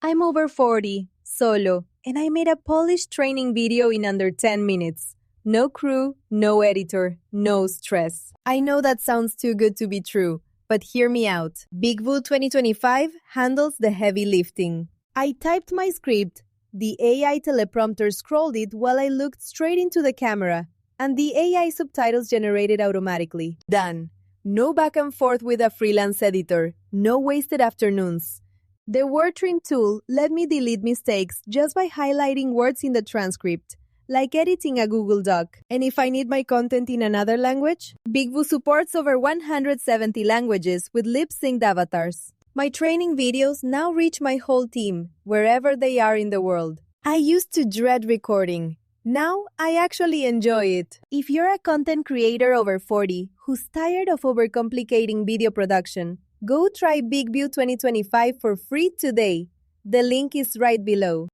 I'm over 40, solo, and I made a polished training video in under 10 minutes. No crew, no editor, no stress. I know that sounds too good to be true, but hear me out. BigVu 2025 handles the heavy lifting. I typed my script, the AI teleprompter scrolled it while I looked straight into the camera, and the AI subtitles generated automatically. Done. No back and forth with a freelance editor, no wasted afternoons. The word trim tool let me delete mistakes just by highlighting words in the transcript, like editing a Google Doc. And if I need my content in another language, BigVu supports over 170 languages with lip-synced avatars. My training videos now reach my whole team, wherever they are in the world. I used to dread recording. Now, I actually enjoy it. If you're a content creator over 40 who's tired of overcomplicating video production, go try BigVu 2025 for free today. The link is right below.